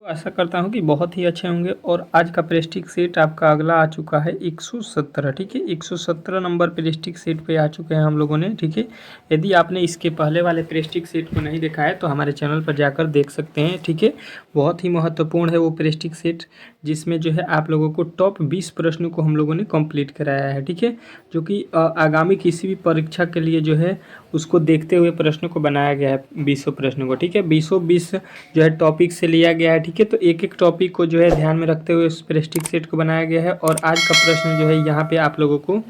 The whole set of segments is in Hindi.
आशा करता हूँ कि बहुत ही अच्छे होंगे। और आज का प्रेस्टिक सेट आपका अगला आ चुका है 117। ठीक है, 117 नंबर प्रेस्टिक सेट पे आ चुके हैं हम लोगों ने। ठीक है, यदि आपने इसके पहले वाले प्रेस्टिक सेट को नहीं देखा है तो हमारे चैनल पर जाकर देख सकते हैं। ठीक है, बहुत ही महत्वपूर्ण है वो प्रेस्टिक सेट, जिसमें जो है आप लोगों को टॉप 20 प्रश्नों को हम लोगों ने कंप्लीट कराया है। ठीक है, जो कि आगामी किसी भी परीक्षा के लिए जो है उसको देखते हुए प्रश्नों को बनाया गया है, 20 प्रश्नों को। ठीक है, 20 जो है टॉपिक से लिया गया है। ठीक है, तो एक एक टॉपिक को जो है ध्यान में रखते हुए उस प्रेस्टिक सेट को बनाया गया है। और आज का प्रश्न जो है यहाँ पे आप लोगों को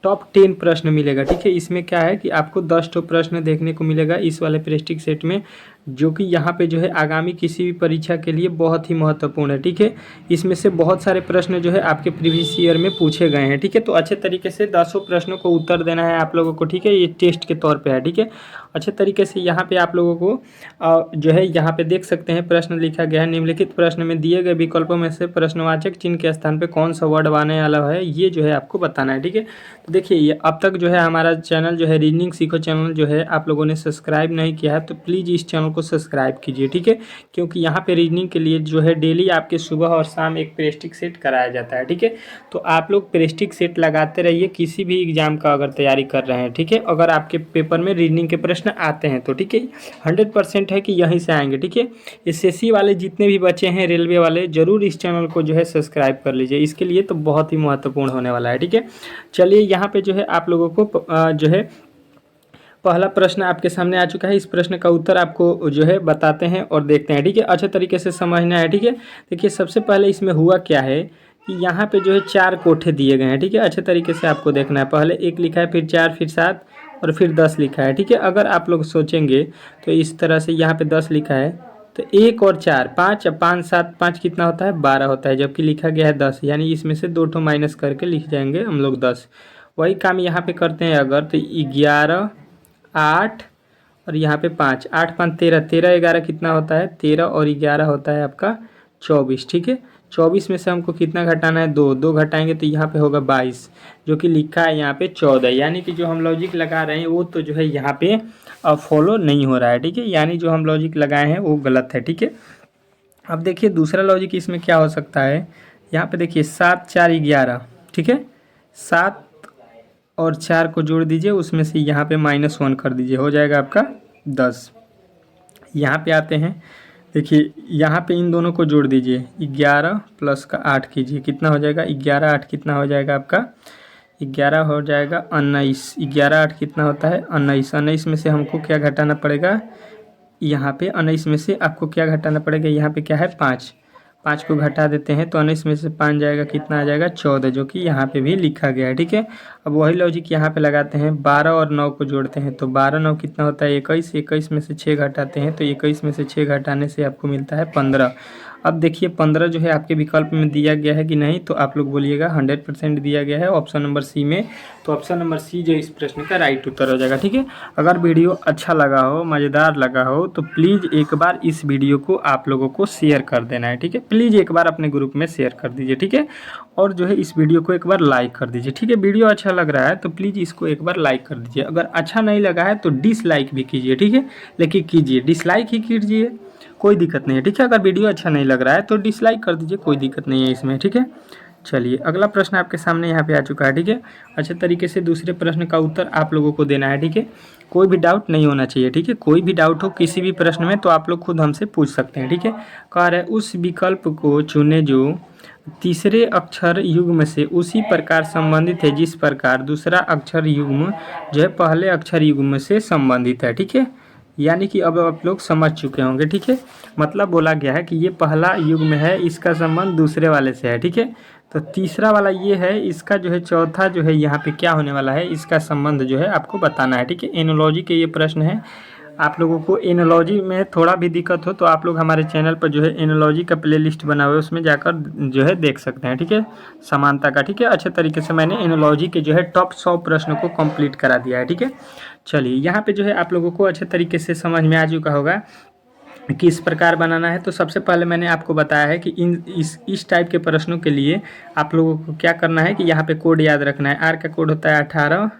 टॉप 10 प्रश्न मिलेगा। ठीक है, इसमें क्या है कि आपको 10 टॉप प्रश्न देखने को मिलेगा इस वाले प्रेस्टिक सेट में, जो कि यहाँ पे जो है आगामी किसी भी परीक्षा के लिए बहुत ही महत्वपूर्ण है। ठीक है, इसमें से बहुत सारे प्रश्न जो है आपके प्रीवियस ईयर में पूछे गए हैं। ठीक है, तो अच्छे तरीके से 10 प्रश्नों को उत्तर देना है आप लोगों को। ठीक है, ये टेस्ट के तौर पे है। ठीक है, अच्छे तरीके से यहाँ पे आप लोगों को जो है यहाँ पे देख सकते हैं प्रश्न लिखा गया है। निम्नलिखित प्रश्न में दिए गए विकल्पों में से प्रश्नवाचक चिन्ह के स्थान पे कौन सा वर्ड आने वाला है, ये जो है आपको बताना है। ठीक है, तो देखिए ये अब तक जो है हमारा चैनल जो है रीजनिंग सीखो चैनल जो है आप लोगों ने सब्सक्राइब नहीं किया है तो प्लीज़ इस चैनल को सब्सक्राइब कीजिए। ठीक है, क्योंकि यहाँ पे रीजनिंग के लिए जो है डेली आपके सुबह और शाम एक प्रेस्टिक सेट कराया जाता है। ठीक है, तो आप लोग प्रेस्टिक सेट लगाते रहिए किसी भी एग्जाम का अगर तैयारी कर रहे हैं। ठीक है, अगर आपके पेपर में रीजनिंग के प्रश्न आते हैं तो ठीक है 100% है कि यहीं से आएंगे। ठीक है, एसएससी वाले जितने भी बच्चे हैं, रेलवे वाले, जरूर इस चैनल को जो है सब्सक्राइब कर लीजिए, इसके लिए तो बहुत ही महत्वपूर्ण होने वाला है। ठीक है, चलिए यहाँ पे जो है आप लोगों को जो है पहला प्रश्न आपके सामने आ चुका है। इस प्रश्न का उत्तर आपको जो है बताते हैं और देखते हैं। ठीक है, अच्छे तरीके से समझना है। ठीक है, देखिए सबसे पहले इसमें हुआ क्या है कि यहाँ पे जो है 4 कोठे दिए गए हैं। ठीक है, अच्छे तरीके से आपको देखना है। पहले 1 लिखा है, फिर 4, फिर 7 और फिर 10 लिखा है। ठीक है, अगर आप लोग सोचेंगे तो इस तरह से यहाँ पे 10 लिखा है तो 1 और 4 5, 5 7 5 कितना होता है 12 होता है, जबकि लिखा गया है 10, यानी इसमें से 2 ठो माइनस करके लिख जाएंगे हम लोग 10। वही काम यहाँ पे करते हैं अगर, तो 11 8 और यहाँ पे 5, 8 5 13, 13 11 कितना होता है 13 और 11 होता है आपका 24। ठीक है, 24 में से हमको कितना घटाना है 2, 2 घटाएंगे तो यहाँ पे होगा 22, जो कि लिखा है यहाँ पे 14, यानी कि जो हम लॉजिक लगा रहे हैं वो तो जो है यहाँ पे फॉलो नहीं हो रहा है। ठीक है, यानी जो हम लॉजिक लगाए हैं वो गलत है। ठीक है, अब देखिए दूसरा लॉजिक इसमें क्या हो सकता है। यहाँ पे देखिए 7 4 11। ठीक है, 7 और 4 को जोड़ दीजिए, उसमें से यहाँ पे -1 कर दीजिए, हो जाएगा आपका 10। यहाँ पे आते हैं, देखिए यहाँ पे इन दोनों को जोड़ दीजिए, 11 प्लस का 8 कीजिए, कितना हो जाएगा 11 8 कितना हो जाएगा आपका 11 हो जाएगा 19। 11 8 कितना होता है 19। 19 में से हमको क्या घटाना पड़ेगा, यहाँ पे 19 में से आपको क्या घटाना पड़ेगा, यहाँ पे क्या है 5, 5 को घटा देते हैं तो 19 में से 5 जाएगा, कितना आ जाएगा 14, जो कि यहाँ पे भी लिखा गया है। ठीक है, अब वही लॉजिक यहाँ पे लगाते हैं, 12 और 9 को जोड़ते हैं तो 12 9 कितना होता है 21, 21 में से 6 घटाते हैं तो 21 में से 6 घटाने से आपको मिलता है 15। अब देखिए 15 जो है आपके विकल्प में दिया गया है कि नहीं, तो आप लोग बोलिएगा 100% दिया गया है ऑप्शन नंबर सी में, तो ऑप्शन नंबर सी जो इस प्रश्न का राइट उत्तर हो जाएगा। ठीक है, अगर वीडियो अच्छा लगा हो, मज़ेदार लगा हो, तो प्लीज़ एक बार इस वीडियो को आप लोगों को शेयर कर देना है। ठीक है, प्लीज़ एक बार अपने ग्रुप में शेयर कर दीजिए। ठीक है, और जो है इस वीडियो को एक बार लाइक कर दीजिए। ठीक है, वीडियो अच्छा लग रहा है तो प्लीज़ इसको एक बार लाइक कर दीजिए, अगर अच्छा नहीं लगा है तो डिसलाइक भी कीजिए। ठीक है, लेकिन कीजिए, डिसलाइक ही कीजिए, कोई दिक्कत नहीं है। ठीक है, अगर वीडियो अच्छा नहीं लग रहा है तो डिसलाइक कर दीजिए, कोई दिक्कत नहीं है इसमें। ठीक है, चलिए अगला प्रश्न आपके सामने यहाँ पे आ चुका है। ठीक है, अच्छे तरीके से दूसरे प्रश्न का उत्तर आप लोगों को देना है। ठीक है, कोई भी डाउट नहीं होना चाहिए। ठीक है, कोई भी डाउट हो किसी भी प्रश्न में तो आप लोग खुद हमसे पूछ सकते हैं। ठीक है, कह रहे उस विकल्प को चुने जो तीसरे अक्षर युग्म से उसी प्रकार संबंधित है जिस प्रकार दूसरा अक्षर युग्म जो है पहले अक्षर युग्म से संबंधित है। ठीक है, यानी कि अब आप लोग समझ चुके होंगे। ठीक है, मतलब बोला गया है कि ये पहला युग्म है, इसका संबंध दूसरे वाले से है। ठीक है, तो तीसरा वाला ये है, इसका जो है चौथा जो है यहाँ पे क्या होने वाला है, इसका संबंध जो है आपको बताना है। ठीक है, एनोलॉजी के ये प्रश्न है। आप लोगों को एनोलॉजी में थोड़ा भी दिक्कत हो तो आप लोग हमारे चैनल पर जो है एनोलॉजी का प्लेलिस्ट बना हुआ है, उसमें जाकर जो है देख सकते हैं। ठीक है, समानता का। ठीक है, अच्छे तरीके से मैंने एनोलॉजी के जो है टॉप 100 प्रश्नों को कंप्लीट करा दिया है। ठीक है, चलिए यहाँ पे जो है आप लोगों को अच्छे तरीके से समझ में आ चुका होगा किस प्रकार बनाना है। तो सबसे पहले मैंने आपको बताया है कि इस टाइप के प्रश्नों के लिए आप लोगों को क्या करना है कि यहाँ पे कोड याद रखना है। आर का कोड होता है 18,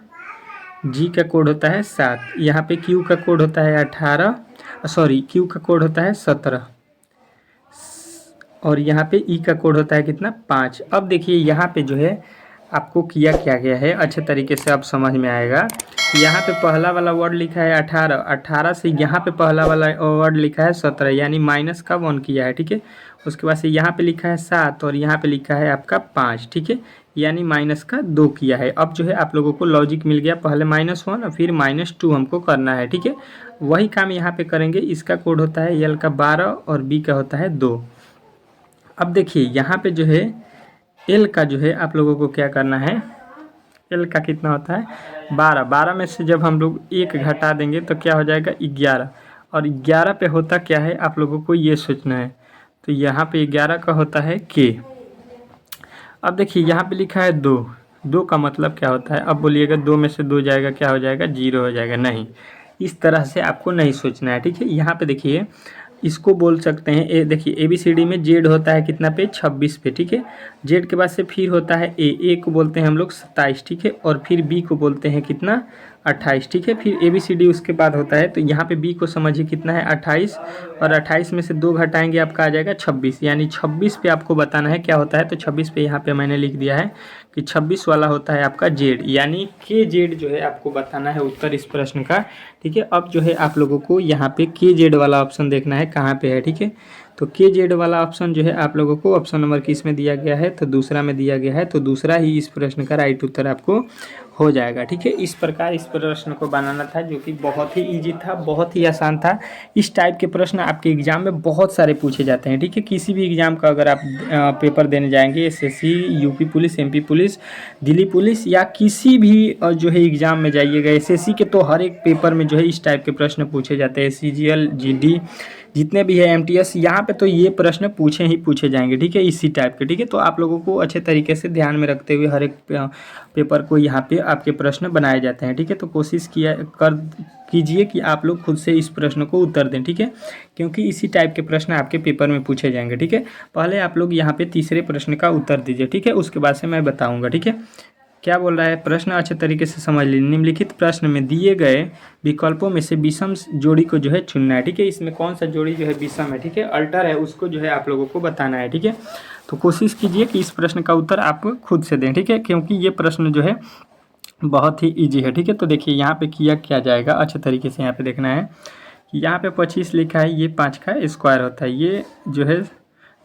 जी का कोड होता है 7, यहाँ पे क्यू का कोड होता है 18, सॉरी क्यू का कोड होता है 17, और यहाँ पे ई का कोड होता है कितना 5। अब देखिए यहाँ पे जो है आपको किया क्या गया है, अच्छे तरीके से अब समझ में आएगा। यहाँ पे पहला वाला वर्ड लिखा है 18, 18 से यहाँ पे पहला वाला वर्ड लिखा है 17, यानी माइनस का 1 किया है, ठीक है। उसके बाद से यहाँ पे लिखा है 7 और यहाँ पे लिखा है आपका 5, ठीक है, यानी माइनस का 2 किया है। अब जो है आप लोगों को लॉजिक मिल गया, पहले -1 और फिर -2 हमको करना है, ठीक है। वही काम यहाँ पे करेंगे। इसका कोड होता है एल का 12 और बी का होता है 2। अब देखिए यहाँ पे जो है एल का जो है आप लोगों को क्या करना है, एल का कितना होता है 12, 12 में से जब हम लोग 1 घटा देंगे तो क्या हो जाएगा 11, और 11 पे होता क्या है आप लोगों को ये सोचना है। तो यहाँ पे 11 का होता है के। अब देखिए यहाँ पे लिखा है 2, 2 का मतलब क्या होता है। अब बोलिएगा 2 में से 2 जाएगा क्या हो जाएगा 0 हो जाएगा, नहीं, इस तरह से आपको नहीं सोचना है, ठीक है। यहाँ पे देखिए इसको बोल सकते हैं ए, देखिए ABCD में जेड होता है कितना पे 26 पे, ठीक है। जेड के बाद से फिर होता है ए को बोलते हैं हम लोग 27, ठीक है, और फिर बी को बोलते हैं कितना 28, ठीक है। फिर ABCD उसके बाद होता है, तो यहाँ पे बी को समझिए कितना है 28, और 28 में से 2 घटाएंगे आपका आ जाएगा 26, यानी 26 पे आपको बताना है क्या होता है। तो 26 पे यहाँ पे मैंने लिख दिया है कि 26 वाला होता है आपका जेड, यानी के जेड जो है आपको बताना है उत्तर इस प्रश्न का, ठीक है। अब जो है आप लोगों को यहाँ पे के जेड वाला ऑप्शन देखना है कहाँ पे है, ठीक है। तो के जेड वाला ऑप्शन जो है आप लोगों को ऑप्शन नंबर किस में दिया गया है, तो दूसरा में दिया गया है। तो दूसरा ही इस प्रश्न का राइट उत्तर आपको हो जाएगा, ठीक है। इस प्रकार इस प्रश्न को बनाना था, जो कि बहुत ही इजी था, बहुत ही आसान था। इस टाइप के प्रश्न आपके एग्जाम में बहुत सारे पूछे जाते हैं, ठीक है। किसी भी एग्जाम का अगर आप पेपर देने जाएंगे, SSC, UP police, MP police, Delhi police, या किसी भी जो है एग्जाम में जाइएगा, SSC के तो हर एक पेपर में जो है इस टाइप के प्रश्न पूछे जाते हैं। CGL, GD जितने भी है, MTS, यहाँ पे तो ये प्रश्न पूछे ही पूछे जाएंगे, ठीक है, इसी टाइप के, ठीक है। तो आप लोगों को अच्छे तरीके से ध्यान में रखते हुए हर एक पेपर को यहाँ पे आपके प्रश्न बनाए जाते हैं, ठीक है। तो कोशिश कीजिए कि आप लोग खुद से इस प्रश्न को उत्तर दें, ठीक है, क्योंकि इसी टाइप के प्रश्न आपके पेपर में पूछे जाएंगे, ठीक है। पहले आप लोग यहाँ पे तीसरे प्रश्न का उत्तर दीजिए, ठीक है, उसके बाद से मैं बताऊँगा, ठीक है। क्या बोल रहा है प्रश्न, अच्छे तरीके से समझ लीजिए। निम्नलिखित प्रश्न में दिए गए विकल्पों में से विषम जोड़ी को जो है चुनना है, ठीक है। इसमें कौन सा जोड़ी जो है विषम है, ठीक है, अल्टर है, उसको जो है आप लोगों को बताना है, ठीक है। तो कोशिश कीजिए कि इस प्रश्न का उत्तर आप खुद से दें, ठीक है, क्योंकि ये प्रश्न जो है बहुत ही ईजी है, ठीक है। तो देखिए यहाँ पे किया क्या जाएगा, अच्छे तरीके से यहाँ पे देखना है कि यहाँ पे 25 लिखा है, ये 5 का स्क्वायर होता है, ये जो है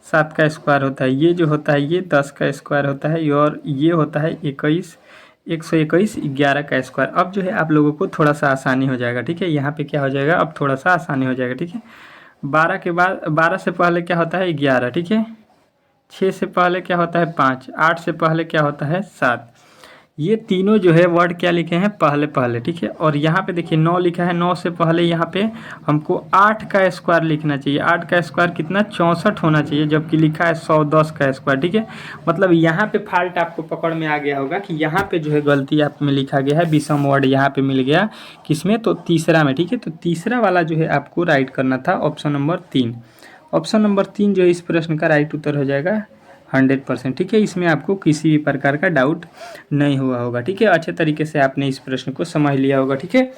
7 का स्क्वायर होता है, ये जो होता है ये 10 का स्क्वायर होता है, और ये होता है 121, 11 का स्क्वायर। अब जो है आप लोगों को थोड़ा सा आसानी हो जाएगा, ठीक है। यहाँ पे क्या हो जाएगा, अब थोड़ा सा आसानी हो जाएगा, ठीक है। 12 के बाद 12 से पहले क्या होता है 11, ठीक है। 6 से पहले क्या होता है 5, 8 से पहले क्या होता है 7। ये तीनों जो है वर्ड क्या लिखे हैं पहले पहले, ठीक है। और यहाँ पे देखिए 9 लिखा है, 9 से पहले यहाँ पे हमको 8 का स्क्वायर लिखना चाहिए। 8 का स्क्वायर कितना 64 होना चाहिए, जबकि लिखा है 110 का स्क्वायर, ठीक है। मतलब यहाँ पे फॉल्ट आपको पकड़ में आ गया होगा कि यहाँ पे जो है गलती आप में लिखा गया है, विषम वर्ड यहाँ पे मिल गया किसमें, तो तीसरा में, ठीक है। तो तीसरा वाला जो है आपको राइट करना था, ऑप्शन नंबर 3। ऑप्शन नंबर 3 जो है इस प्रश्न का राइट उत्तर हो जाएगा 100%, ठीक है। इसमें आपको किसी भी प्रकार का डाउट नहीं हुआ होगा, ठीक है। अच्छे तरीके से आपने इस प्रश्न को समझ लिया होगा, ठीक है।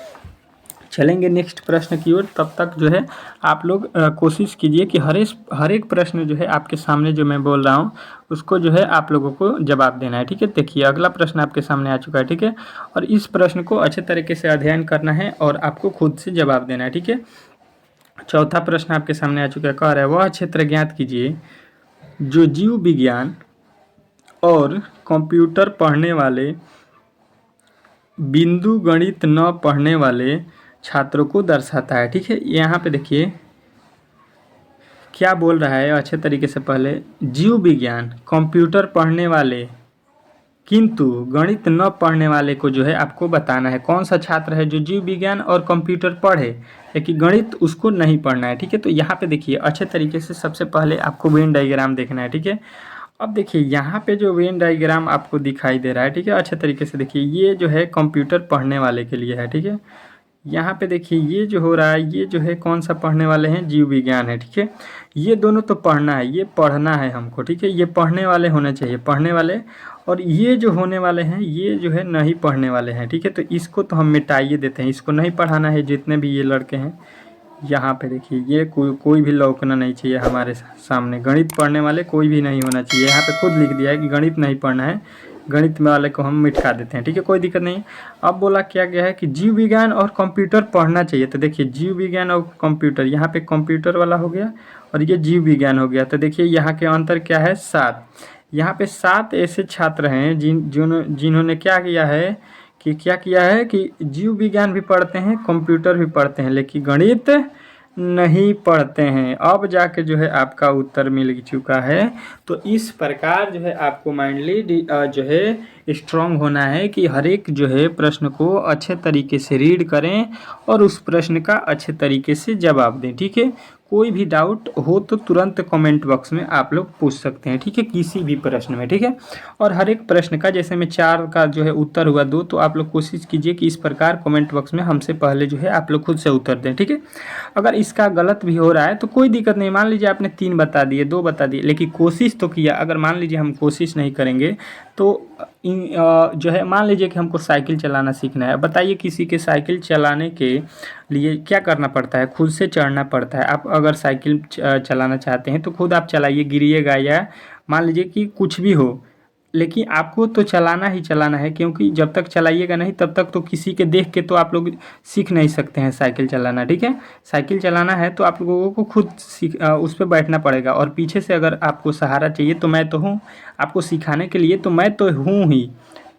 चलेंगे नेक्स्ट प्रश्न की ओर। तब तक जो है आप लोग कोशिश कीजिए कि हर एक प्रश्न जो है आपके सामने जो मैं बोल रहा हूँ उसको जो है आप लोगों को जवाब देना है, ठीक है। देखिए अगला प्रश्न आपके सामने आ चुका है, ठीक है, और इस प्रश्न को अच्छे तरीके से अध्ययन करना है और आपको खुद से जवाब देना है, ठीक है। चौथा प्रश्न आपके सामने आ चुका है, कह रहा है वह क्षेत्र ज्ञात कीजिए जो जीव विज्ञान और कंप्यूटर पढ़ने वाले बिंदु गणित न पढ़ने वाले छात्रों को दर्शाता है, ठीक है। यहाँ पे देखिए क्या बोल रहा है अच्छे तरीके से, पहले जीव विज्ञान कंप्यूटर पढ़ने वाले किंतु गणित न पढ़ने वाले को जो है आपको बताना है कौन सा छात्र है जो जीव विज्ञान और कंप्यूटर पढ़े लेकिन गणित उसको नहीं पढ़ना है, ठीक है। तो यहाँ पे देखिए अच्छे तरीके से सबसे पहले आपको वेन डायग्राम देखना है, ठीक है। अब देखिए यहाँ पे जो वेन डायग्राम आपको दिखाई दे रहा है, ठीक है, अच्छे तरीके से देखिए, ये जो है कंप्यूटर पढ़ने वाले के लिए है, ठीक है। यहाँ पे देखिए ये जो हो रहा है ये जो है कौन सा पढ़ने वाले हैं, जीव विज्ञान है, ठीक है। ये दोनों तो पढ़ना है, ये पढ़ना है हमको, ठीक है, ये पढ़ने वाले होने चाहिए, पढ़ने वाले, और ये जो होने वाले हैं ये जो है नहीं पढ़ने वाले हैं, ठीक है। तो इसको तो हम मिटाइए देते हैं, इसको नहीं पढ़ाना है, जितने भी ये लड़के हैं यहाँ पे देखिए ये कोई भी लौकना नहीं चाहिए हमारे सामने। गणित पढ़ने वाले कोई भी नहीं होना चाहिए। यहाँ पे खुद लिख दिया है कि गणित नहीं पढ़ना है, गणित में वाले को हम मिटा देते हैं, ठीक है, कोई दिक्कत नहीं। अब बोला क्या गया है कि जीव विज्ञान और कंप्यूटर पढ़ना चाहिए। तो देखिए जीव विज्ञान और कंप्यूटर, यहाँ पे कंप्यूटर वाला हो गया और ये जीव विज्ञान हो गया। तो देखिए यहाँ के अंतर क्या है, 7। यहाँ पे 7 ऐसे छात्र हैं जिन्होंने क्या किया है कि जीव विज्ञान भी पढ़ते हैं, कंप्यूटर भी पढ़ते हैं, लेकिन गणित नहीं पढ़ते हैं। अब जाके जो है आपका उत्तर मिल चुका है। तो इस प्रकार जो है आपको माइंडली जो है स्ट्रांग होना है कि हर एक जो है प्रश्न को अच्छे तरीके से रीड करें और उस प्रश्न का अच्छे तरीके से जवाब दें, ठीक है। कोई भी डाउट हो तो तुरंत कमेंट बॉक्स में आप लोग पूछ सकते हैं, ठीक है, किसी भी प्रश्न में, ठीक है। और हर एक प्रश्न का जैसे में 4 का जो है उत्तर हुआ 2, तो आप लोग कोशिश कीजिए कि इस प्रकार कमेंट बॉक्स में हमसे पहले जो है आप लोग खुद से उत्तर दें, ठीक है। अगर इसका गलत भी हो रहा है तो कोई दिक्कत नहीं, मान लीजिए आपने 3 बता दिए, 2 बता दिए, लेकिन कोशिश तो किया। अगर मान लीजिए हम कोशिश नहीं करेंगे तो जो है मान लीजिए कि हमको साइकिल चलाना सीखना है। बताइए किसी के साइकिल चलाने के लिए क्या करना पड़ता है, खुद से चढ़ना पड़ता है। आप अगर साइकिल चलाना चाहते हैं तो खुद आप चलाइए, गिरिएगा या मान लीजिए कि कुछ भी हो, लेकिन आपको तो चलाना ही चलाना है, क्योंकि जब तक चलाइएगा नहीं तब तक तो किसी के देख के तो आप लोग सीख नहीं सकते हैं साइकिल चलाना, ठीक है। साइकिल चलाना है तो आप लोगों को खुद उस पर बैठना पड़ेगा, और पीछे से अगर आपको सहारा चाहिए तो मैं तो हूँ आपको सिखाने के लिए, तो मैं तो हूँ ही,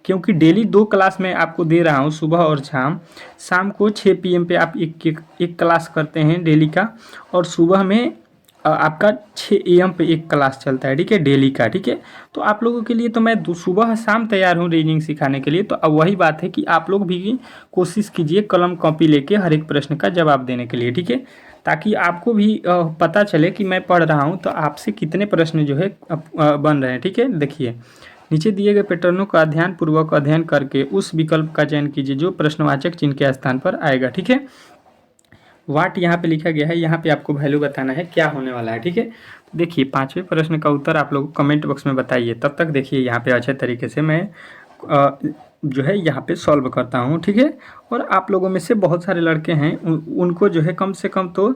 क्योंकि डेली 2 क्लास मैं आपको दे रहा हूँ, सुबह और शाम को 6 PM पे आप एक क्लास करते हैं डेली का, और सुबह में आपका 6 AM पे एक क्लास चलता है, ठीक है, डेली का, ठीक है। तो आप लोगों के लिए तो मैं सुबह शाम तैयार हूँ रीजनिंग सिखाने के लिए। तो अब वही बात है कि आप लोग भी कोशिश कीजिए कलम कॉपी लेके हर एक प्रश्न का जवाब देने के लिए, ठीक है, ताकि आपको भी पता चले कि मैं पढ़ रहा हूँ तो आपसे कितने प्रश्न जो है बन रहे हैं, ठीक है। देखिए नीचे दिए गए पैटर्नों का ध्यानपूर्वक अध्ययन करके उस विकल्प का चयन कीजिए जो प्रश्नवाचक चिन्ह के स्थान पर आएगा, ठीक है। वाट यहाँ पे लिखा गया है, यहाँ पे आपको वैल्यू बताना है क्या होने वाला है, ठीक है। तो देखिए 5वें प्रश्न का उत्तर आप लोग कमेंट बॉक्स में बताइए। तब तक देखिए यहाँ पे अच्छे तरीके से मैं जो है यहाँ पे सॉल्व करता हूँ, ठीक है। और आप लोगों में से बहुत सारे लड़के हैं उनको जो है कम से कम तो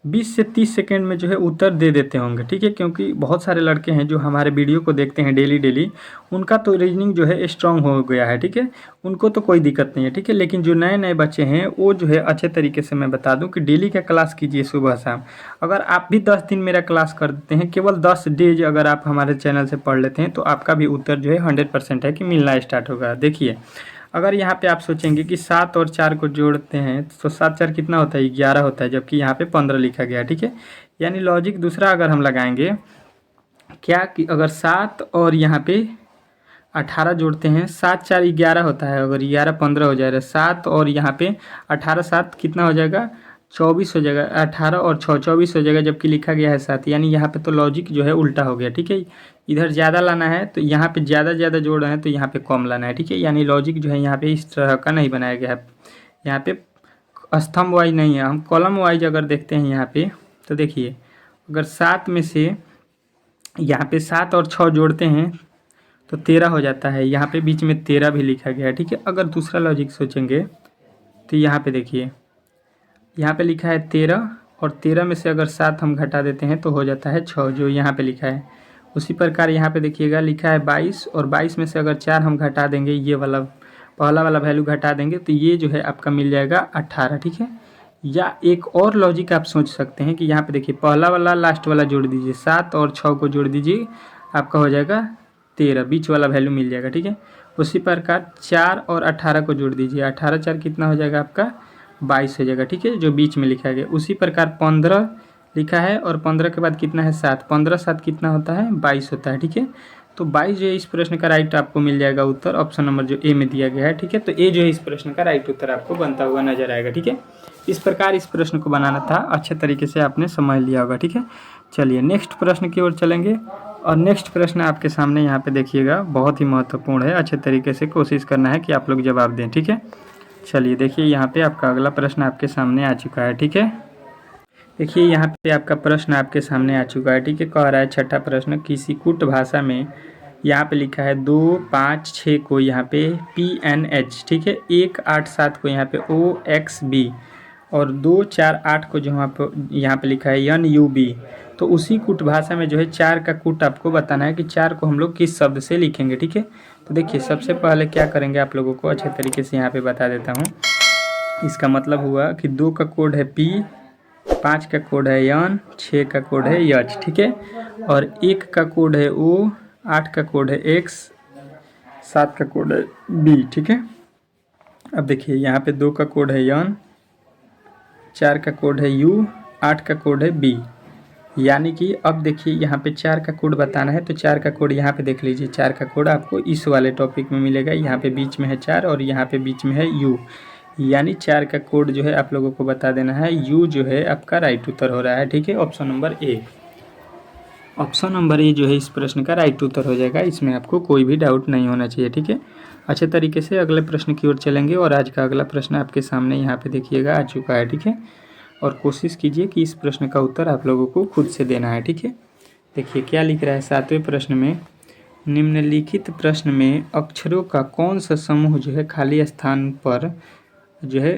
20 से 30 सेकेंड में जो है उत्तर दे देते होंगे, ठीक है, क्योंकि बहुत सारे लड़के हैं जो हमारे वीडियो को देखते हैं डेली, उनका तो रीजनिंग जो है स्ट्रांग हो गया है, ठीक है, उनको तो कोई दिक्कत नहीं है, ठीक है। लेकिन जो नए बच्चे हैं वो जो है अच्छे तरीके से मैं बता दूं कि डेली का क्लास कीजिए सुबह शाम। अगर आप भी 10 दिन मेरा क्लास कर देते हैं, केवल 10 डेज अगर आप हमारे चैनल से पढ़ लेते हैं, तो आपका भी उत्तर जो है 100% है कि मिलना स्टार्ट होगा। देखिए अगर यहाँ पे आप सोचेंगे कि 7 और 4 को जोड़ते हैं तो 7 4 कितना होता है, 11 होता है, जबकि यहाँ पे 15 लिखा गया है, ठीक है। यानी लॉजिक दूसरा अगर हम लगाएंगे क्या कि अगर 7 और यहाँ पे 18 जोड़ते हैं, 7 4 11 होता है, अगर 11 15 हो जाएगा, 7 और यहाँ पे 18 7 कितना हो जाएगा, 24 हो जाएगा, 18 और 6 24 हो जाएगा, जबकि लिखा गया है 7। यानी यहाँ पे तो लॉजिक जो है उल्टा हो गया, ठीक है। इधर ज़्यादा लाना है तो यहाँ पे ज़्यादा जोड़ रहे हैं तो यहाँ पे कम लाना है, ठीक है। यानी लॉजिक जो है यहाँ पे इस तरह का नहीं बनाया गया है। यहाँ पे स्तंभ वाइज नहीं है, हम कॉलम वाइज अगर देखते हैं यहाँ पे, तो देखिए अगर 7 में से यहाँ पे 7 और 6 जोड़ते हैं तो 13 हो जाता है, यहाँ पे बीच में 13 भी लिखा गया है, ठीक है। अगर दूसरा लॉजिक सोचेंगे तो यहाँ पे देखिए यहाँ पे लिखा है 13, और 13 में से अगर 7 हम घटा देते हैं तो हो जाता है 6, जो यहाँ पे लिखा है। उसी प्रकार यहाँ पे देखिएगा लिखा है 22, और 22 में से अगर 4 हम घटा देंगे, ये वाला पहला वाला वैल्यू घटा देंगे तो ये जो है आपका मिल जाएगा 18, ठीक है। या एक और लॉजिक आप सोच सकते हैं कि यहाँ पे देखिए पहला वाला लास्ट वाला जोड़ दीजिए, 7 और 6 को जोड़ दीजिए, आपका हो जाएगा 13, बीच वाला वैल्यू मिल जाएगा, ठीक है। उसी प्रकार 4 और 18 को जोड़ दीजिए, 18 4 कितना हो जाएगा आपका 22 हो जाएगा, ठीक है, जो बीच में लिखा गया। उसी प्रकार 15 लिखा है, और 15 के बाद कितना है 7, 15 7 कितना होता है 22 होता है, ठीक है। तो 22 जो है इस प्रश्न का राइट आपको मिल जाएगा उत्तर, ऑप्शन नंबर जो ए में दिया गया है, ठीक है। तो ए जो है इस प्रश्न का राइट उत्तर आपको बनता हुआ नजर आएगा, ठीक है। इस प्रकार इस प्रश्न को बनाना था, अच्छे तरीके से आपने समझ लिया होगा, ठीक है। चलिए नेक्स्ट प्रश्न की ओर चलेंगे, और नेक्स्ट प्रश्न आपके सामने यहाँ पे देखिएगा, बहुत ही महत्वपूर्ण है, अच्छे तरीके से कोशिश करना है कि आप लोग जवाब दें, ठीक है। चलिए देखिए यहाँ पे आपका अगला प्रश्न आपके सामने आ चुका है, ठीक है। देखिए यहाँ पे आपका प्रश्न आपके सामने आ चुका है, ठीक है। कह रहा है छठा प्रश्न, किसी कुट भाषा में यहाँ पे लिखा है 2 5 6 को यहाँ पे PNH, ठीक है, 1 8 7 को यहाँ पे OXB, और 2 4 8 को जो यहाँ पे लिखा है NUB, तो उसी कूट भाषा में जो है 4 का कूट आपको बताना है कि 4 को हम लोग किस शब्द से लिखेंगे, ठीक है। तो देखिए सबसे पहले क्या करेंगे आप लोगों को अच्छे तरीके से यहाँ पे बता देता हूँ। इसका मतलब हुआ कि 2 का कोड है P, 5 का कोड है N, 6 का कोड है H, ठीक है। और 1 का कोड है O, 8 का कोड है X, 7 का कोड है B, ठीक है। अब देखिए यहाँ पे 2 का कोड है N, 4 का कोड है U, 8 का कोड है B। यानी कि अब देखिए यहाँ पे 4 का कोड बताना है, तो 4 का कोड यहाँ पे देख लीजिए। 4 का कोड आपको इस वाले टॉपिक में मिलेगा। यहाँ पे बीच में है 4 और यहाँ पे बीच में है U। यानी 4 का कोड जो है आप लोगों को बता देना है। U जो है आपका राइट उत्तर हो रहा है, ठीक है। Option number A, option number A जो है इस प्रश्न का राइट उत्तर हो जाएगा। इसमें आपको कोई भी डाउट नहीं होना चाहिए, ठीक है। अच्छे तरीके से अगले प्रश्न की ओर चलेंगे और आज का अगला प्रश्न आपके सामने यहाँ पे देखिएगा आ चुका है, ठीक है। और कोशिश कीजिए कि इस प्रश्न का उत्तर आप लोगों को खुद से देना है, ठीक है। देखिए क्या लिख रहा है 7वें प्रश्न में, निम्नलिखित प्रश्न में अक्षरों का कौन सा समूह जो है खाली स्थान पर जो है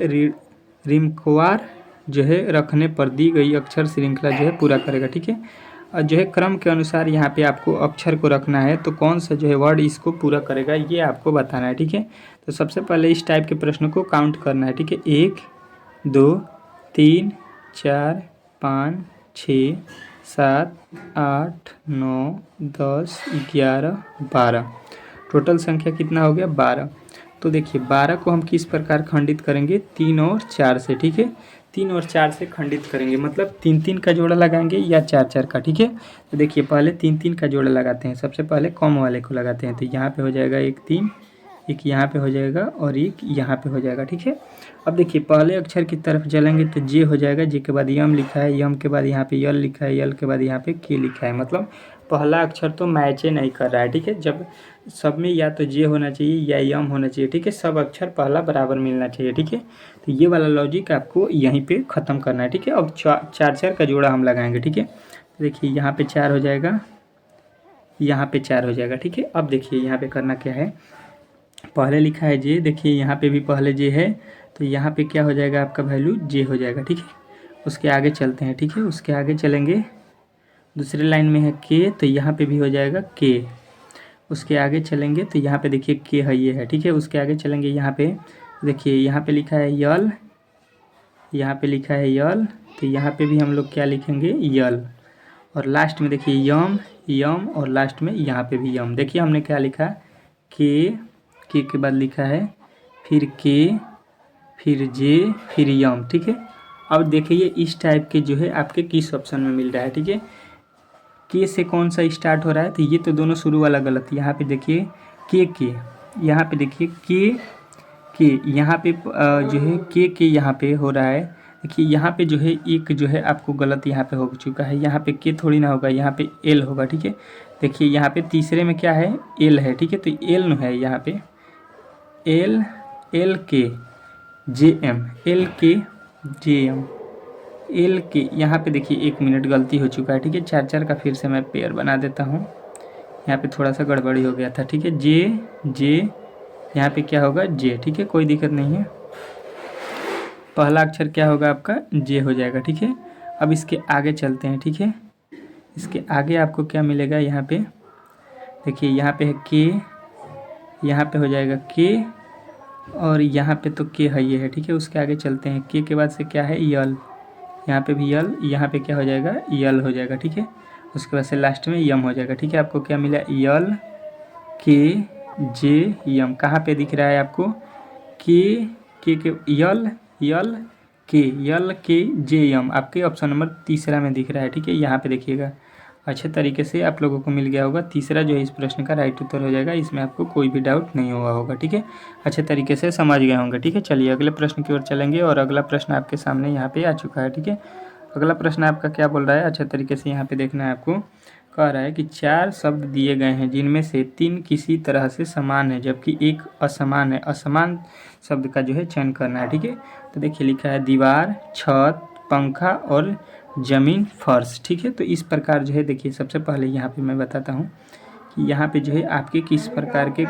रिमकवार जो है रखने पर दी गई अक्षर श्रृंखला जो है पूरा करेगा, ठीक है। और जो है क्रम के अनुसार यहाँ पे आपको अक्षर को रखना है, तो कौन सा जो है वर्ड इसको पूरा करेगा ये आपको बताना है, ठीक है। तो सबसे पहले इस टाइप के प्रश्नों को काउंट करना है, ठीक है। 1 2 3 4 5 6 7 8 9 10 11 12, टोटल संख्या कितना हो गया 12। तो देखिए 12 को हम किस प्रकार खंडित करेंगे, 3 और 4 से, ठीक है। 3 और 4 से खंडित करेंगे, मतलब 3-3 का जोड़ा लगाएंगे या 4-4 का, ठीक है। तो देखिए पहले 3-3 का जोड़ा लगाते हैं। सबसे पहले कॉम वाले को लगाते हैं, तो यहाँ पे हो जाएगा 1 3, एक यहाँ पे हो जाएगा और एक यहाँ पे हो जाएगा, ठीक है। अब देखिए पहले अक्षर की तरफ चलेंगे तो जे हो जाएगा, जे के बाद यम लिखा है, यम के बाद यहाँ पे यल लिखा है, यल के बाद यहाँ पे के लिखा है। मतलब पहला अक्षर तो मैच नहीं कर रहा है, ठीक है। जब सब में या तो जे होना चाहिए या यम होना चाहिए, ठीक है। सब अक्षर पहला बराबर मिलना चाहिए, ठीक है। तो ये वाला लॉजिक आपको यहीं पे ख़त्म करना है, ठीक है। अब 4-4 का जोड़ा हम लगाएंगे, ठीक है। तो देखिए यहाँ पे 4 हो जाएगा, यहाँ पे 4 हो जाएगा, ठीक है। अब देखिए यहाँ पे करना क्या है, पहले लिखा है जे, देखिए यहाँ पे भी पहले जे है, तो यहाँ पे क्या हो जाएगा आपका वैल्यू जे हो जाएगा, ठीक है। उसके आगे चलते हैं, ठीक है। उसके आगे चलेंगे, दूसरे लाइन में है के, तो यहाँ पे भी हो जाएगा के। उसके आगे चलेंगे तो यहाँ पे देखिए के है, ये है, ठीक है। उसके आगे चलेंगे, यहाँ पे देखिए यहाँ पे लिखा है यल, यहाँ पे लिखा है यल, तो यहाँ पे भी हम लोग क्या लिखेंगे यल। और लास्ट में देखिए यम, यम, और लास्ट में यहाँ पे भी यम। देखिए हमने क्या लिखा, के के बाद लिखा है फिर के, फिर जे, फिर यम, ठीक है। अब देखिए इस टाइप के जो है आपके किस ऑप्शन में मिल रहा है, ठीक है। के से कौन सा स्टार्ट हो रहा है, तो ये तो दोनों शुरू वाला गलत। यहाँ पे देखिए के, यहाँ पे देखिए के यहाँ पे जो है के यहाँ पे हो रहा है। देखिए यहाँ पे जो है एक जो है आपको गलत यहाँ पे हो चुका है। यहाँ पे के थोड़ी ना होगा, यहाँ पे एल होगा, ठीक है। देखिए यहाँ पे तीसरे में क्या है, एल है, ठीक है। तो एल है यहाँ पे, एल के जे एम, एल के जे एम, एल के। यहाँ पे देखिए 1 मिनट गलती हो चुका है, ठीक है। 4-4 का फिर से मैं पेयर बना देता हूँ, यहाँ पे थोड़ा सा गड़बड़ी हो गया था, ठीक है। जे यहाँ पे क्या होगा जे, ठीक है, कोई दिक्कत नहीं है। पहला अक्षर क्या होगा आपका जे हो जाएगा, ठीक है। अब इसके आगे चलते हैं, ठीक है। इसके आगे आपको क्या मिलेगा, यहाँ पे देखिए यहाँ पे है के, यहाँ पे हो जाएगा के, और यहाँ पे तो के है, ये है, ठीक है। उसके आगे चलते हैं, के बाद से क्या है यल, यहाँ पे भी यल, यहाँ पे क्या हो जाएगा यल हो जाएगा, ठीक है। उसके बाद से लास्ट में यम हो जाएगा, ठीक है। आपको क्या मिला यल के जे यम, कहाँ पे दिख रहा है आपको के यल यल के जे यम, आपके ऑप्शन नंबर तीसरा में दिख रहा है, ठीक है। यहाँ पे देखिएगा अच्छे तरीके से आप लोगों को मिल गया होगा। तीसरा जो है इस प्रश्न का राइट उत्तर हो जाएगा, इसमें आपको कोई भी डाउट नहीं हुआ होगा, ठीक है। अच्छे तरीके से समझ गए होंगे, ठीक है। चलिए अगले प्रश्न की ओर चलेंगे और अगला प्रश्न आपके सामने यहाँ पे आ चुका है, ठीक है। अगला प्रश्न आपका क्या बोल रहा है, अच्छे तरीके से यहाँ पे देखना है आपको। कह रहा है कि 4 शब्द दिए गए हैं जिनमें से 3 किसी तरह से समान है जबकि एक असमान है। असमान शब्द का जो है चयन करना है, ठीक है। तो देखिए लिखा है दीवार, छत, पंखा और ज़मीन, फर्श, ठीक है। तो इस प्रकार जो है देखिए सबसे पहले यहाँ पे मैं बताता हूँ कि यहाँ पे जो है आपके किस प्रकार के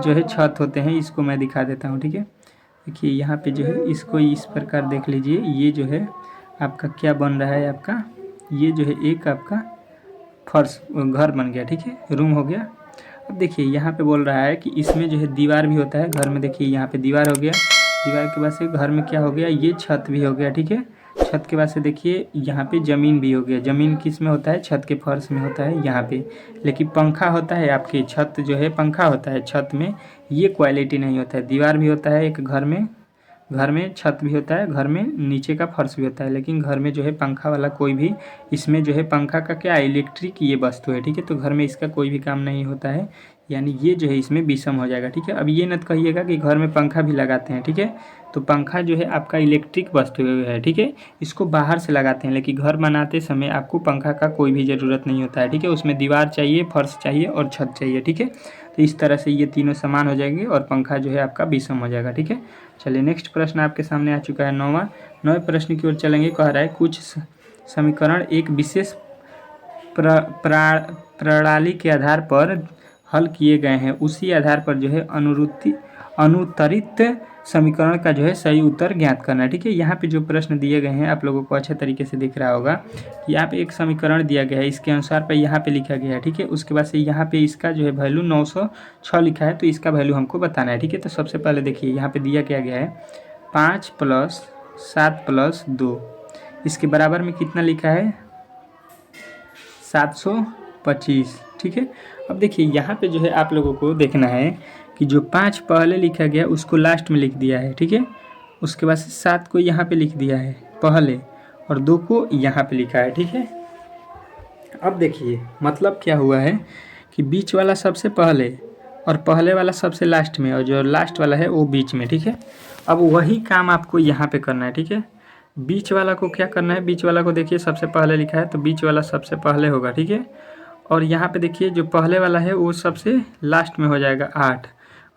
जो है छत होते हैं, इसको मैं दिखा देता हूँ, ठीक है। देखिए यहाँ पे जो है इसको इस प्रकार देख लीजिए, ये जो है आपका क्या बन रहा है, आपका ये जो है एक आपका फर्श घर बन गया, ठीक है, रूम हो गया। अब देखिए यहाँ पे बोल रहा है कि इसमें जो है दीवार भी होता है घर में। देखिए यहाँ पे दीवार हो गया, दीवार के बाद से घर में क्या हो गया, ये छत भी हो गया, ठीक है। छत के बाद से देखिए यहाँ पे ज़मीन भी हो गया। ज़मीन किस में होता है, छत के फर्श में होता है यहाँ पे। लेकिन पंखा होता है आपकी छत जो है, पंखा होता है छत में, ये क्वालिटी नहीं होता है। दीवार भी होता है एक घर में, घर में छत भी होता है, घर में नीचे का फर्श भी होता है, लेकिन घर में जो है पंखा वाला कोई भी, इसमें जो है पंखा का क्या इलेक्ट्रिक ये वस्तु है, ठीक है। तो घर में इसका कोई भी काम नहीं होता है, यानी ये जो है इसमें विषम हो जाएगा, ठीक है। अब ये मत कहिएगा कि घर में पंखा भी लगाते हैं, ठीक है। तो पंखा जो है आपका इलेक्ट्रिक वस्तु है, ठीक है, इसको बाहर से लगाते हैं। लेकिन घर बनाते समय आपको पंखा का कोई भी ज़रूरत नहीं होता है, ठीक है। उसमें दीवार चाहिए, फर्श चाहिए और छत चाहिए, ठीक है। तो इस तरह से ये तीनों समान हो जाएंगे और पंखा जो है आपका विषम हो जाएगा, ठीक है। चलिए नेक्स्ट प्रश्न आपके सामने आ चुका है 9वां प्रश्न की ओर चलेंगे। कह रहा है कुछ समीकरण एक विशेष प्रणाली के आधार पर हल किए गए हैं, उसी आधार पर जो है अनुत्तरित समीकरण का जो है सही उत्तर ज्ञात करना है, ठीक है। यहाँ पे जो प्रश्न दिए गए हैं आप लोगों को अच्छे तरीके से दिख रहा होगा कि यहाँ पे एक समीकरण दिया गया है, इसके अनुसार पे यहाँ पे लिखा गया है, ठीक है। उसके बाद से यहाँ पे इसका जो है वैल्यू 906 लिखा है, तो इसका वैल्यू हमको बताना है, ठीक है। तो सबसे पहले देखिए यहाँ पे दिया क्या गया है 5 + 7 + 2, इसके बराबर में कितना लिखा है 725, ठीक है। अब देखिए यहाँ पे जो है आप लोगों को देखना है कि जो 5 पहले लिखा गया उसको लास्ट में लिख दिया है, ठीक है। उसके बाद से 7 को यहाँ पे लिख दिया है पहले और 2 को यहाँ पे लिखा है, ठीक है। अब देखिए मतलब क्या हुआ है कि बीच वाला सबसे पहले और पहले वाला सबसे लास्ट में और जो लास्ट वाला है वो बीच में, ठीक है। अब वही काम आपको यहाँ पे करना है, ठीक है। बीच वाला को क्या करना है, बीच वाला को देखिए सबसे पहले लिखा है तो बीच वाला सबसे पहले होगा, ठीक है। और यहाँ पे देखिए जो पहले वाला है वो सबसे लास्ट में हो जाएगा 8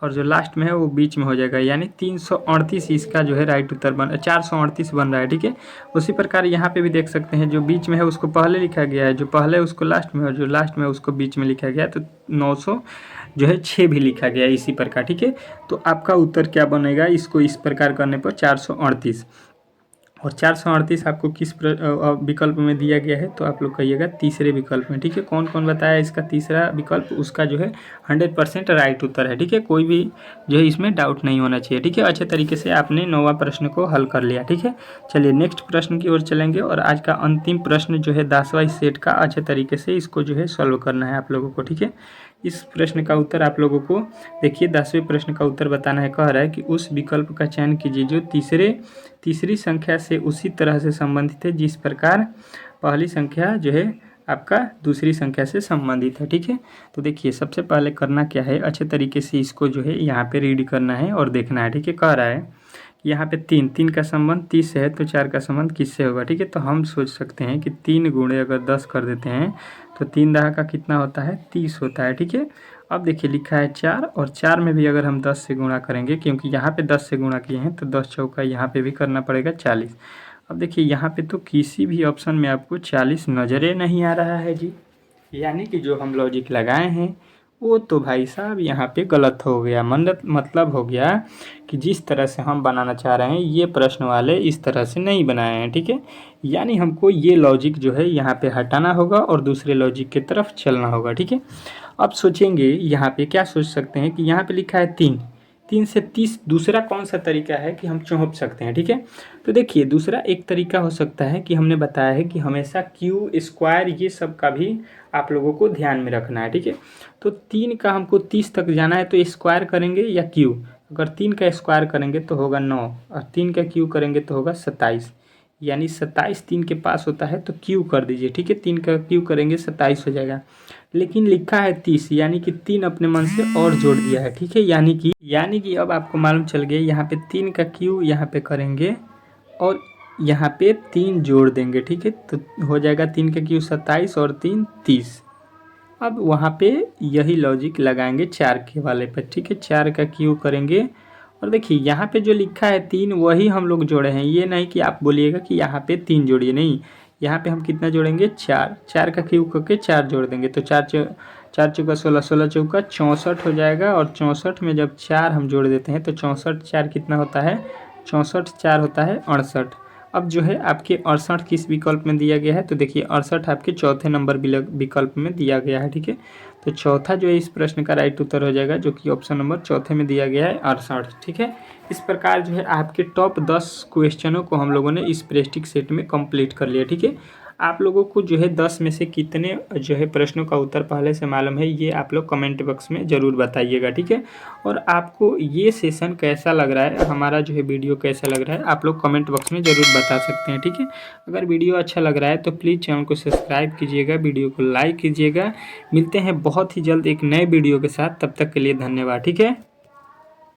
और जो लास्ट में है वो बीच में हो जाएगा, यानी 338 इसका जो है राइट उत्तर 438 बन रहा है, ठीक है। उसी प्रकार यहाँ पे भी देख सकते हैं जो बीच में है उसको पहले लिखा गया है, जो पहले उसको लास्ट में और जो लास्ट में उसको बीच में लिखा गया है, तो 900 जो है 6 भी लिखा गया है इसी प्रकार, ठीक है। तो आपका उत्तर क्या बनेगा, इसको इस प्रकार करने पर 438 और 438 आपको किस विकल्प में दिया गया है, तो आप लोग कहिएगा तीसरे विकल्प में, ठीक है। कौन कौन बताया इसका तीसरा विकल्प, उसका जो है 100% राइट उत्तर है, ठीक है। कोई भी जो है इसमें डाउट नहीं होना चाहिए, ठीक है। अच्छे तरीके से आपने 9वां प्रश्न को हल कर लिया, ठीक है। चलिए नेक्स्ट प्रश्न की ओर चलेंगे और आज का अंतिम प्रश्न जो है 10वां सेट का अच्छे तरीके से इसको जो है सॉल्व करना है आप लोगों को, ठीक है। इस प्रश्न का उत्तर आप लोगों को देखिए 10वें प्रश्न का उत्तर बताना है। कह रहा है कि उस विकल्प का चयन कीजिए जो तीसरी संख्या से उसी तरह से संबंधित है जिस प्रकार पहली संख्या जो है आपका दूसरी संख्या से संबंधित है, ठीक है। तो देखिए सबसे पहले करना क्या है, अच्छे तरीके से इसको जो है यहाँ पे रीड करना है और देखना है, ठीक है। कह रहा है यहाँ पे 3 का संबंध 30 से है तो 4 का संबंध किससे होगा, ठीक है। तो हम सोच सकते हैं कि 3 गुणे अगर 10 कर देते हैं तो 3 दहा का कितना होता है 30 होता है, ठीक है। अब देखिए लिखा है 4 और 4 में भी अगर हम 10 से गुणा करेंगे, क्योंकि यहाँ पे 10 से गुणा किए हैं तो 10 चौका यहाँ पे भी करना पड़ेगा 40। अब देखिए यहाँ पे तो किसी भी ऑप्शन में आपको 40 नज़रें नहीं आ रहा है जी, यानी कि जो हम लॉजिक लगाए हैं वो तो भाई साहब यहाँ पे गलत हो गया। मतलब हो गया कि जिस तरह से हम बनाना चाह रहे हैं ये प्रश्न वाले इस तरह से नहीं बनाए हैं, ठीक है। यानी हमको ये लॉजिक जो है यहाँ पे हटाना होगा और दूसरे लॉजिक की तरफ चलना होगा, ठीक है। अब सोचेंगे यहाँ पे क्या सोच सकते हैं कि यहाँ पे लिखा है 3 से 30 दूसरा कौन सा तरीका है कि हम चौंप सकते हैं, ठीक है। तो देखिए दूसरा एक तरीका हो सकता है कि हमने बताया है कि हमेशा क्यू स्क्वायर ये सब का भी आप लोगों को ध्यान में रखना है, ठीक है। तो 3 का हमको 30 तक जाना है तो स्क्वायर करेंगे या क्यू, अगर 3 का स्क्वायर करेंगे तो होगा 9 और 3 का क्यू करेंगे तो होगा 27, यानी 27 3 के पास होता है तो क्यू कर दीजिए, ठीक है। 3 का क्यू करेंगे 27 हो जाएगा, लेकिन लिखा है 30, यानी कि 3 अपने मन से और जोड़ दिया है, ठीक है। यानी कि अब आपको मालूम चल गया यहाँ पे 3 का क्यू यहाँ पे करेंगे और यहाँ पे 3 जोड़ देंगे, ठीक है। तो हो जाएगा 3 का क्यू 27 और 3 30। अब वहाँ पे यही लॉजिक लगाएंगे 4 के वाले पर, ठीक है। 4 का क्यू करेंगे और देखिए यहाँ पे जो लिखा है 3 वही हम लोग जोड़े हैं, ये नहीं कि आप बोलिएगा कि यहाँ पे 3 जोड़िए, नहीं, यहाँ पे हम कितना जोड़ेंगे 4, 4 का क्यूब करके 4 जोड़ देंगे तो 4 चौका 16, 16 चौका 64 हो जाएगा। और 64 में जब 4 हम जोड़ देते हैं तो 64 4 कितना होता है, 64 4 होता है 68। अब जो है आपके 68 किस विकल्प में दिया गया है, तो देखिए 68 आपके चौथे नंबर विकल्प में दिया गया है, ठीक है। तो चौथा जो है इस प्रश्न का राइट उत्तर हो जाएगा, जो कि ऑप्शन नंबर चौथे में दिया गया है 68, ठीक है। इस प्रकार जो है आपके टॉप 10 क्वेश्चनों को हम लोगों ने इस प्रेस्टिक सेट में कंप्लीट कर लिया, ठीक है। आप लोगों को जो है 10 में से कितने जो है प्रश्नों का उत्तर पहले से मालूम है, ये आप लोग कमेंट बॉक्स में ज़रूर बताइएगा, ठीक है। और आपको ये सेशन कैसा लग रहा है, हमारा जो है वीडियो कैसा लग रहा है, आप लोग कमेंट बॉक्स में ज़रूर बता सकते हैं, ठीक है। अगर वीडियो अच्छा लग रहा है तो प्लीज़ चैनल को सब्सक्राइब कीजिएगा, वीडियो को लाइक कीजिएगा। मिलते हैं बहुत ही जल्द एक नए वीडियो के साथ, तब तक के लिए धन्यवाद, ठीक है।